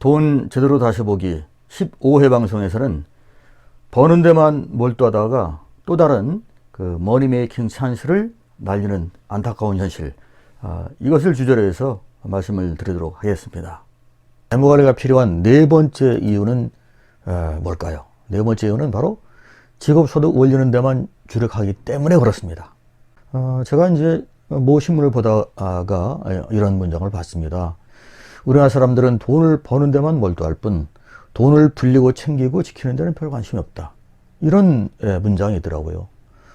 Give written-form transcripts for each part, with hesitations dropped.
돈 제대로 다시 보기 15회 방송에서는 버는 데만 몰두하다가 또 다른 그 머니 메이킹 찬스를 날리는 안타까운 현실, 이것을 주제로 해서 말씀을 드리도록 하겠습니다. 재무관리가 필요한 네 번째 이유는 뭘까요? 네 번째 이유는 바로 직업소득 올리는 데만 주력하기 때문에 그렇습니다. 제가 이제 모 신문을 보다가 이런 문장을 봤습니다. 우리나라 사람들은 돈을 버는 데만 몰두할 뿐 돈을 불리고 챙기고 지키는 데는 별 관심이 없다. 이런 문장이 있더라고요.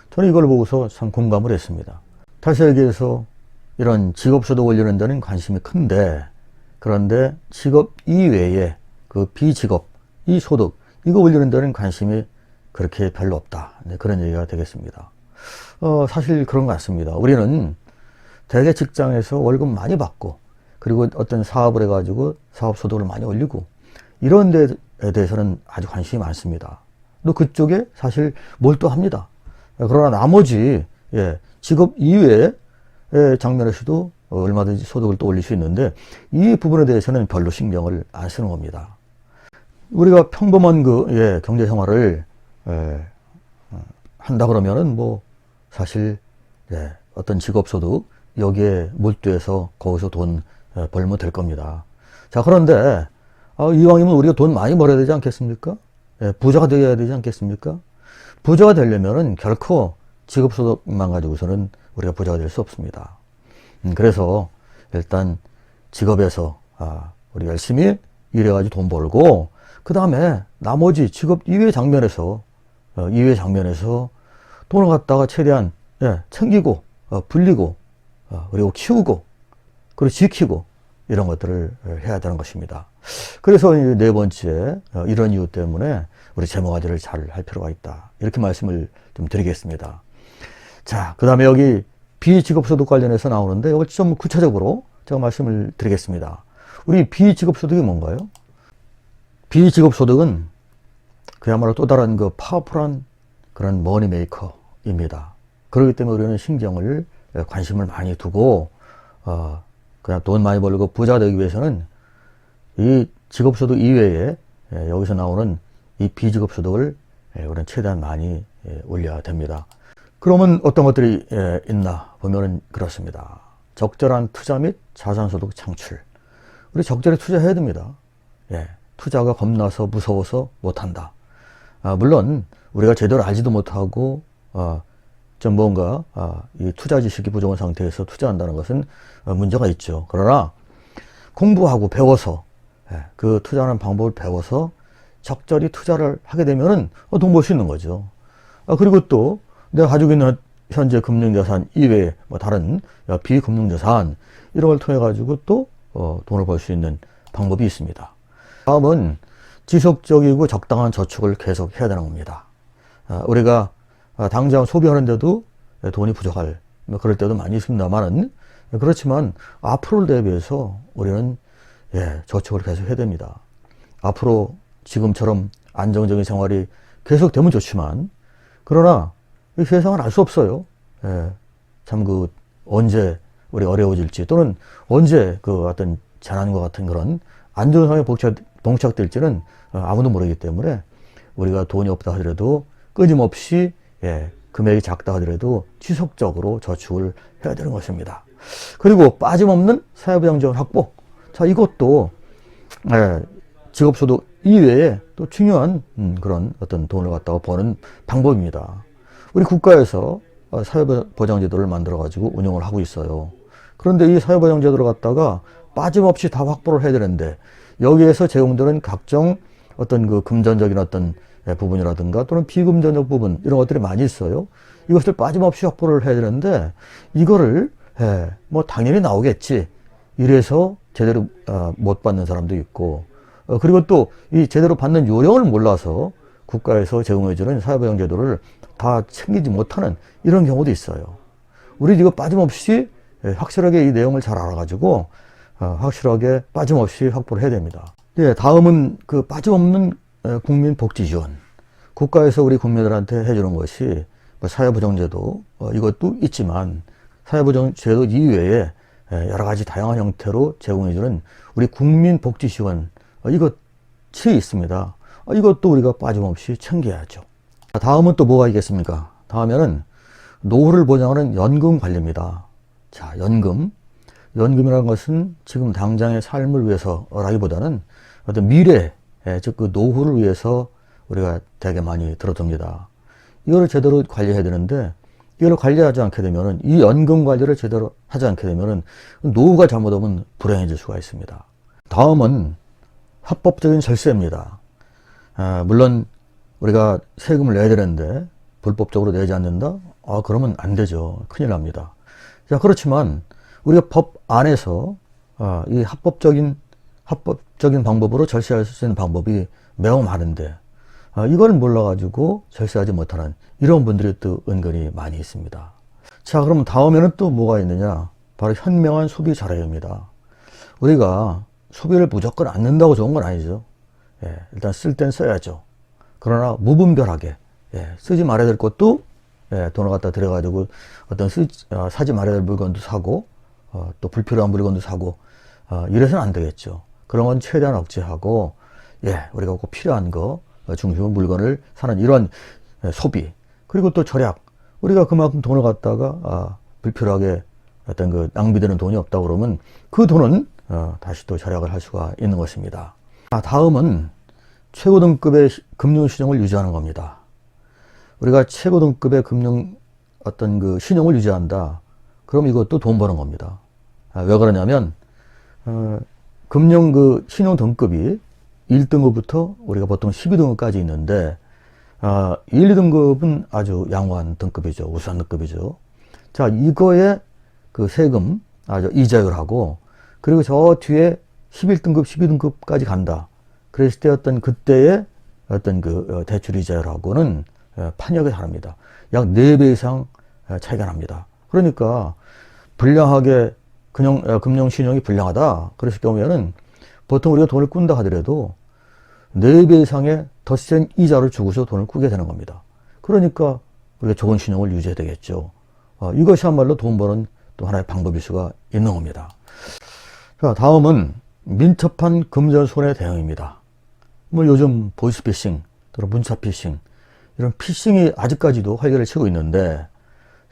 저는 이걸 보고서 참 공감을 했습니다. 다시 얘기해서 이런 직업소득 올리는 데는 관심이 큰데, 그런데 직업 이외에 그 비직업, 이 소득, 이거 올리는 데는 관심이 그렇게 별로 없다. 그런 얘기가 되겠습니다. 사실 그런 것 같습니다. 우리는 대개 직장에서 월급 많이 받고, 그리고 어떤 사업을 해가지고 사업소득을 많이 올리고, 이런 데에 대해서는 아주 관심이 많습니다. 또 그쪽에 사실 몰두합니다. 그러나 나머지 직업 이외의 장면에서도 얼마든지 소득을 또 올릴 수 있는데, 이 부분에 대해서는 별로 신경을 안 쓰는 겁니다. 우리가 평범한 그 경제 생활을 한다 그러면은 뭐 사실 어떤 직업 소득 여기에 몰두해서 거기서 돈 벌면 될 겁니다. 자, 그런데 이왕이면 우리가 돈 많이 벌어야 되지 않겠습니까? 부자가 되어야 되지 않겠습니까? 부자가 되려면은 결코 직업소득만 가지고서는 우리가 부자가 될 수 없습니다. 그래서 일단 직업에서 우리 열심히 일해가지고 돈 벌고, 그 다음에 나머지 직업 이외의 장면에서 돈을 갖다가 최대한 챙기고 불리고 그리고 키우고 그리고 지키고 이런 것들을 해야 되는 것입니다. 그래서 네 번째, 이런 이유 때문에 우리 재무관리를 잘 할 필요가 있다. 이렇게 말씀을 좀 드리겠습니다. 자, 그 다음에 여기 비직업소득 관련해서 나오는데 이걸 좀 구체적으로 제가 말씀을 드리겠습니다. 우리 비직업소득이 뭔가요? 비직업소득은 그야말로 또 다른 그 파워풀한 그런 머니메이커입니다. 그렇기 때문에 우리는 신경을, 관심을 많이 두고 그냥 돈 많이 벌고 부자 되기 위해서는 이 직업소득 이외에 여기서 나오는 이 비직업소득을 우리는 최대한 많이 올려야 됩니다. 그러면 어떤 것들이 있나 보면은 그렇습니다. 적절한 투자 및 자산소득 창출. 우리 적절히 투자해야 됩니다. 투자가 겁나서 무서워서 못한다. 물론 우리가 제대로 알지도 못하고 좀 뭔가 이 투자 지식이 부족한 상태에서 투자한다는 것은 문제가 있죠. 그러나 공부하고 배워서 그 투자하는 방법을 배워서 적절히 투자를 하게 되면은 돈 벌 수 있는 거죠. 그리고 또 내가 가지고 있는 현재 금융자산 이외에 뭐 다른 비금융자산 이런 걸 통해 가지고 또 돈을 벌 수 있는 방법이 있습니다. 다음은 지속적이고 적당한 저축을 계속 해야 되는 겁니다. 우리가 당장 소비하는데도 돈이 부족할 그럴 때도 많이 있습니다만은, 그렇지만 앞으로를 대비해서 우리는 저축을 계속 해야 됩니다. 앞으로 지금처럼 안정적인 생활이 계속되면 좋지만, 그러나 이 세상은 알 수 없어요. 참 언제 우리 어려워질지, 또는 언제 그 어떤 재난과 같은 그런 안 좋은 상황에 봉착될지는 아무도 모르기 때문에 우리가 돈이 없다 하더라도 끊임없이 금액이 작다 하더라도 지속적으로 저축을 해야 되는 것입니다. 그리고 빠짐없는 사회보장지원 확보. 자, 이것도 직업소득 이외에 또 중요한 그런 어떤 돈을 갖다가 버는 방법입니다. 우리 국가에서 사회보장제도를 만들어 가지고 운영을 하고 있어요. 그런데 이 사회보장제도를 갖다가 빠짐없이 다 확보를 해야 되는데, 여기에서 제공되는 각종 어떤 그 금전적인 어떤 부분이라든가 또는 비금전적 부분, 이런 것들이 많이 있어요. 이것을 빠짐없이 확보를 해야 되는데, 이거를 뭐 당연히 나오겠지 이래서 제대로 못 받는 사람도 있고, 그리고 또 이 제대로 받는 요령을 몰라서 국가에서 제공해주는 사회보장제도를 다 챙기지 못하는 이런 경우도 있어요. 우리 이거 빠짐없이 확실하게 이 내용을 잘 알아가지고 확실하게 빠짐없이 확보를 해야 됩니다. 다음은 그 빠짐없는 국민복지지원. 국가에서 우리 국민들한테 해주는 것이 사회보장제도, 이것도 있지만 사회보장제도 이외에 여러 가지 다양한 형태로 제공해주는 우리 국민복지지원, 이것이 있습니다. 이것도 우리가 빠짐없이 챙겨야죠. 다음은 또 뭐가 있겠습니까? 다음에는 노후를 보장하는 연금 관리입니다. 자, 연금이라는 것은 지금 당장의 삶을 위해서라기보다는 어떤 미래, 즉 그 노후를 위해서 우리가 되게 많이 들어둡니다. 이거를 제대로 관리해야 되는데, 이걸 관리하지 않게 되면은, 이 연금 관리를 제대로 하지 않게 되면은 노후가 잘못하면 불행해질 수가 있습니다. 다음은 합법적인 절세입니다. 물론 우리가 세금을 내야 되는데 불법적으로 내지 않는다? 그러면 안 되죠. 큰일 납니다. 자, 그렇지만 우리가 법 안에서 이 합법적인 방법으로 절세할 수 있는 방법이 매우 많은데 이걸 몰라가지고 절세하지 못하는 이런 분들이 또 은근히 많이 있습니다. 자, 그럼 다음에는 또 뭐가 있느냐? 바로 현명한 소비 자료입니다. 우리가 소비를 무조건 안 넣는다고 좋은 건 아니죠. 일단 쓸 땐 써야죠. 그러나 무분별하게 쓰지 말아야 될 것도 돈을 갖다 들여가지고 어떤 사지 말아야 될 물건도 사고 또 불필요한 물건도 사고 이래서는 안 되겠죠. 그런 건 최대한 억제하고 우리가 꼭 필요한 거 중심의 물건을 사는 이런 소비, 그리고 또 절약, 우리가 그만큼 돈을 갖다가 불필요하게 어떤 그 낭비되는 돈이 없다 그러면 그 돈은 다시 또 절약을 할 수가 있는 것입니다. 다음은 최고 등급의 금융 신용을 유지하는 겁니다. 우리가 최고 등급의 금융 어떤 그 신용을 유지한다. 그럼 이것도 돈 버는 겁니다. 왜 그러냐면 금융 그 신용 등급이 1등급부터 우리가 보통 12등급까지 있는데 1, 2등급은 아주 양호한 등급이죠. 우수한 등급이죠. 자, 이거에 그 세금 이자율하고 그리고 저 뒤에 11등급, 12등급까지 간다. 그랬을 때 그때의 어떤 그 대출 이자율하고는 판역이 다릅니다. 약 4배 이상 차이가 납니다. 그러니까 불량하게 금융신용이 불량하다. 그랬을 경우에는 보통 우리가 돈을 꾼다 하더라도 4배 이상의 더 센 이자를 주고서 돈을 꾸게 되는 겁니다. 그러니까 우리가 좋은 신용을 유지해야 되겠죠. 이것이야말로 돈 버는 또 하나의 방법일 수가 있는 겁니다. 자, 다음은 민첩한 금전손해 대응입니다. 요즘 보이스피싱, 또는 문자피싱, 이런 피싱이 아직까지도 활개를 치고 있는데,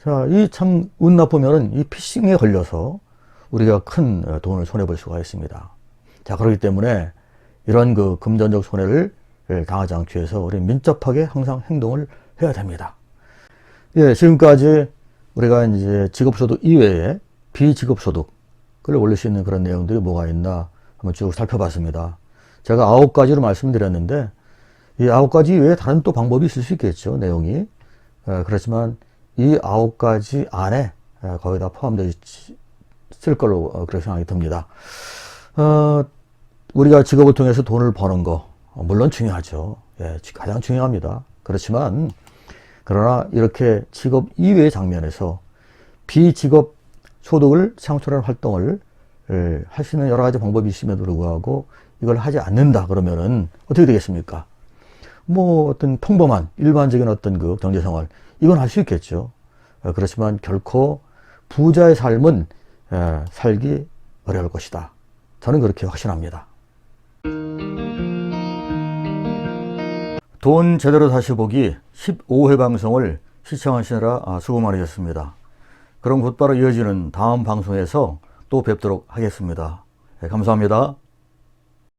자, 이 참 운 나쁘면은 이 피싱에 걸려서 우리가 큰 돈을 손해볼 수가 있습니다. 자, 그렇기 때문에 이런 그 금전적 손해를 당하지 않기 위해서 우리 민첩하게 항상 행동을 해야 됩니다. 지금까지 우리가 이제 직업소득 이외에 비직업소득을 올릴 수 있는 그런 내용들이 뭐가 있나 한번 쭉 살펴봤습니다. 제가 9가지로 말씀드렸는데 이 9가지 이외에 다른 또 방법이 있을 수 있겠죠, 내용이. 그렇지만 이 9가지 안에 거의 다 포함되어 있을 걸로 그렇게 생각이 듭니다. 우리가 직업을 통해서 돈을 버는 거 물론 중요하죠. 가장 중요합니다. 그렇지만 그러나 이렇게 직업 이외의 장면에서 비직업 소득을 창출하는 활동을 할 수 있는 여러 가지 방법이 있음에도 불구하고 이걸 하지 않는다 그러면은 어떻게 되겠습니까? 어떤 평범한 일반적인 어떤 그 경제생활 이건 할 수 있겠죠. 그렇지만 결코 부자의 삶은 살기 어려울 것이다. 저는 그렇게 확신합니다. 돈 제대로 다시 보기 15회 방송을 시청하시느라 수고 많으셨습니다. 그럼 곧바로 이어지는 다음 방송에서 또 뵙도록 하겠습니다. 감사합니다.